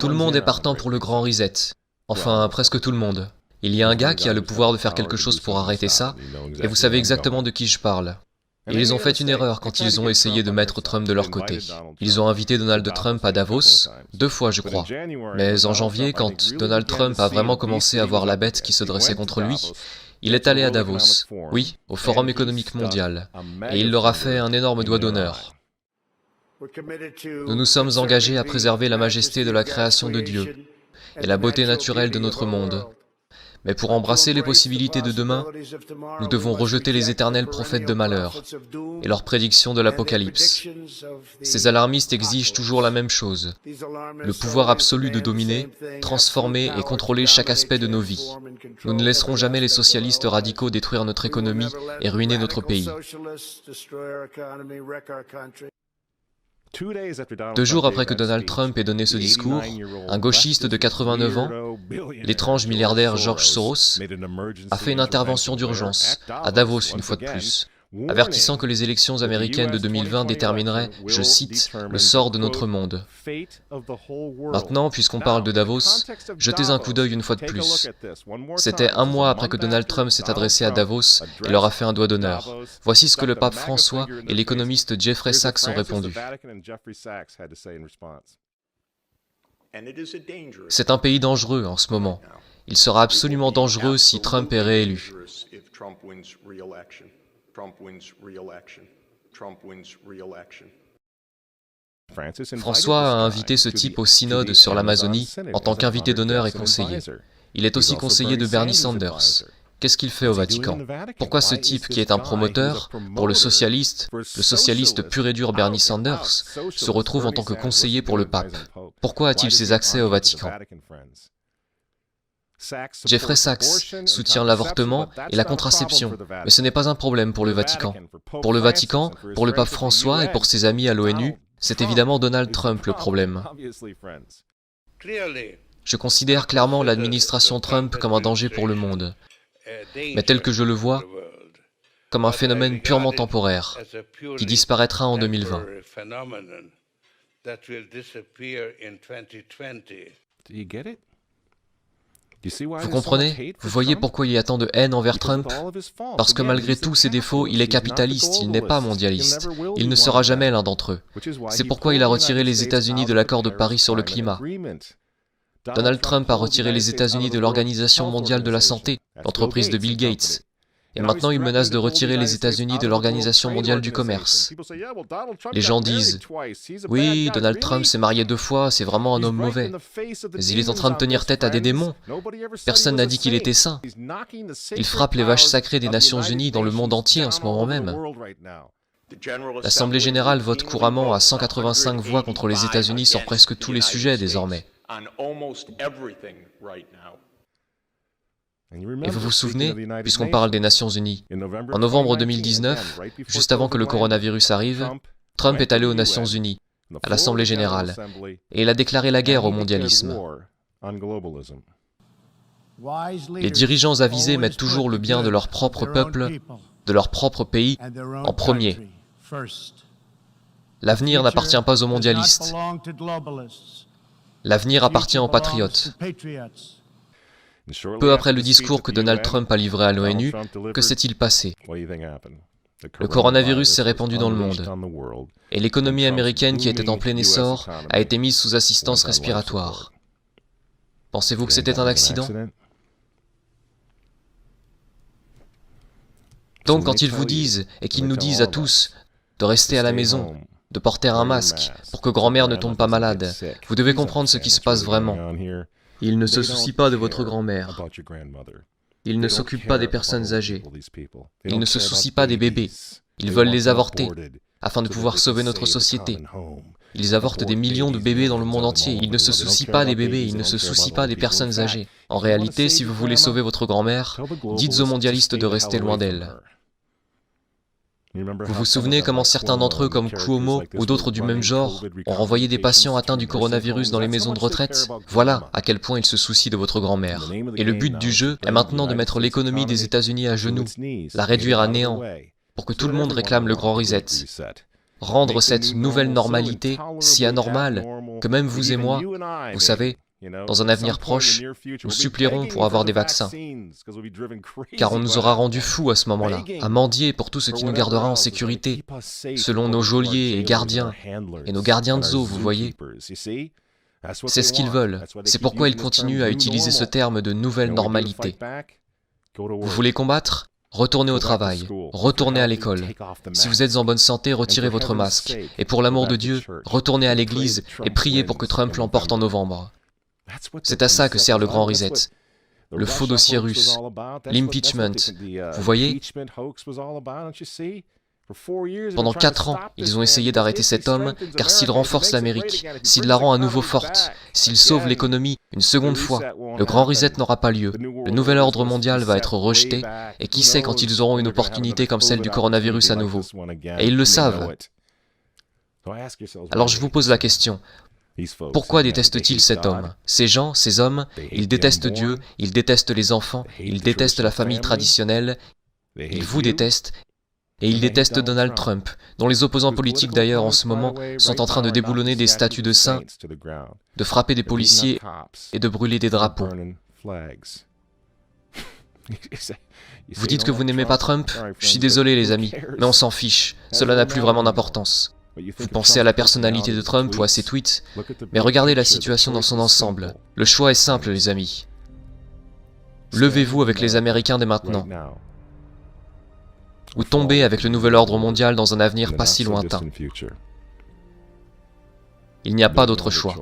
Tout le monde est partant pour le grand reset. Enfin, presque tout le monde. Il y a un gars qui a le pouvoir de faire quelque chose pour arrêter ça, et vous savez exactement de qui je parle. Et ils ont fait une erreur quand ils ont essayé de mettre Trump de leur côté. Ils ont invité Donald Trump à Davos, 2 fois je crois. Mais en janvier, quand Donald Trump a vraiment commencé à voir la bête qui se dressait contre lui, il est allé à Davos, oui, au Forum économique mondial, et il leur a fait un énorme doigt d'honneur. Nous nous sommes engagés à préserver la majesté de la création de Dieu et la beauté naturelle de notre monde. Mais pour embrasser les possibilités de demain, nous devons rejeter les éternels prophètes de malheur et leurs prédictions de l'Apocalypse. Ces alarmistes exigent toujours la même chose, le pouvoir absolu de dominer, transformer et contrôler chaque aspect de nos vies. Nous ne laisserons jamais les socialistes radicaux détruire notre économie et ruiner notre pays. 2 jours après que Donald Trump ait donné ce discours, un gauchiste de 89 ans, l'étrange milliardaire George Soros, a fait une intervention d'urgence, à Davos une fois de plus, avertissant que les élections américaines de 2020 détermineraient, je cite, le sort de notre monde. Maintenant, puisqu'on parle de Davos, jetez un coup d'œil une fois de plus. C'était 1 mois après que Donald Trump s'est adressé à Davos et leur a fait un doigt d'honneur. Voici ce que le pape François et l'économiste Jeffrey Sachs ont répondu. C'est un pays dangereux en ce moment. Il sera absolument dangereux si Trump est réélu. François a invité ce type au synode sur l'Amazonie en tant qu'invité d'honneur et conseiller. Il est aussi conseiller de Bernie Sanders. Qu'est-ce qu'il fait au Vatican? Pourquoi ce type qui est un promoteur pour le socialiste pur et dur Bernie Sanders, se retrouve en tant que conseiller pour le pape? Pourquoi a-t-il ces accès au Vatican? Jeffrey Sachs soutient l'avortement et la contraception, mais ce n'est pas un problème pour le Vatican. Pour le Vatican, pour le pape François et pour ses amis à l'ONU, c'est évidemment Donald Trump le problème. Je considère clairement l'administration Trump comme un danger pour le monde, mais tel que je le vois, comme un phénomène purement temporaire, qui disparaîtra en 2020. Vous comprenez? Vous voyez pourquoi il y a tant de haine envers Trump? Parce que malgré tous ses défauts, il est capitaliste, il n'est pas mondialiste. Il ne sera jamais l'un d'entre eux. C'est pourquoi il a retiré les États-Unis de l'accord de Paris sur le climat. Donald Trump a retiré les États-Unis de l'Organisation mondiale de la santé, l'entreprise de Bill Gates. Et maintenant, il menace de retirer les États-Unis de l'Organisation mondiale du commerce. Les gens disent « Oui, Donald Trump s'est marié 2 fois, c'est vraiment un homme mauvais. Mais il est en train de tenir tête à des démons. Personne n'a dit qu'il était saint. Il frappe les vaches sacrées des Nations Unies dans le monde entier en ce moment même. L'Assemblée générale vote couramment à 185 voix contre les États-Unis sur presque tous les sujets désormais. Et vous vous souvenez, puisqu'on parle des Nations Unies, en novembre 2019, juste avant que le coronavirus arrive, Trump est allé aux Nations Unies, à l'Assemblée générale, et il a déclaré la guerre au mondialisme. Les dirigeants avisés mettent toujours le bien de leur propre peuple, de leur propre pays, en premier. L'avenir n'appartient pas aux mondialistes. L'avenir appartient aux patriotes. Peu après le discours que Donald Trump a livré à l'ONU, que s'est-il passé? Le coronavirus s'est répandu dans le monde, et l'économie américaine qui était en plein essor a été mise sous assistance respiratoire. Pensez-vous que c'était un accident? Donc quand ils vous disent, et qu'ils nous disent à tous, de rester à la maison, de porter un masque, pour que grand-mère ne tombe pas malade, vous devez comprendre ce qui se passe vraiment. Ils ne se soucient pas de votre grand-mère. Ils ne s'occupent pas des personnes âgées. Ils ne se soucient pas des bébés. Ils veulent les avorter, afin de pouvoir sauver notre société. Ils avortent des millions de bébés dans le monde entier. Ils ne se soucient pas des bébés, ils ne se soucient pas des personnes âgées. En réalité, si vous voulez sauver votre grand-mère, dites aux mondialistes de rester loin d'elle. Vous vous souvenez comment certains d'entre eux, comme Cuomo ou d'autres du même genre, ont renvoyé des patients atteints du coronavirus dans les maisons de retraite? Voilà à quel point ils se soucient de votre grand-mère. Et le but du jeu est maintenant de mettre l'économie des États-Unis à genoux, la réduire à néant, pour que tout le monde réclame le grand reset. rendre cette nouvelle normalité si anormale que même vous et moi, vous savez, dans un avenir proche, nous supplierons pour avoir des vaccins, car on nous aura rendus fous à ce moment-là, à mendier pour tout ce qui nous gardera en sécurité, selon nos geôliers et gardiens, et nos gardiens de zoo, vous voyez. C'est ce qu'ils veulent, c'est pourquoi ils continuent à utiliser ce terme de nouvelle normalité. Vous voulez combattre ? Retournez au travail, retournez à l'école. Si vous êtes en bonne santé, retirez votre masque. Et pour l'amour de Dieu, retournez à l'église et priez pour que Trump l'emporte en novembre. C'est à ça que sert le grand reset. Le faux dossier russe, l'impeachment. Vous voyez ? Pendant 4 ans, ils ont essayé d'arrêter cet homme, car s'il renforce l'Amérique, s'il la rend à nouveau forte, s'il sauve l'économie une seconde fois, le grand reset n'aura pas lieu. Le nouvel ordre mondial va être rejeté, et qui sait quand ils auront une opportunité comme celle du coronavirus à nouveau. Et ils le savent. Alors je vous pose la question. Pourquoi détestent-ils cet homme? Ces gens, ces hommes, ils détestent Dieu, ils détestent les enfants, ils détestent la famille traditionnelle, ils vous détestent, et ils détestent Donald Trump, dont les opposants politiques d'ailleurs en ce moment sont en train de déboulonner des statues de saints, de frapper des policiers et de brûler des drapeaux. Vous dites que vous n'aimez pas Trump? Je suis désolé les amis, mais on s'en fiche, cela n'a plus vraiment d'importance. Vous pensez à la personnalité de Trump ou à ses tweets, mais regardez la situation dans son ensemble. Le choix est simple les amis. Levez-vous avec les Américains dès maintenant, ou tombez avec le nouvel ordre mondial dans un avenir pas si lointain. Il n'y a pas d'autre choix.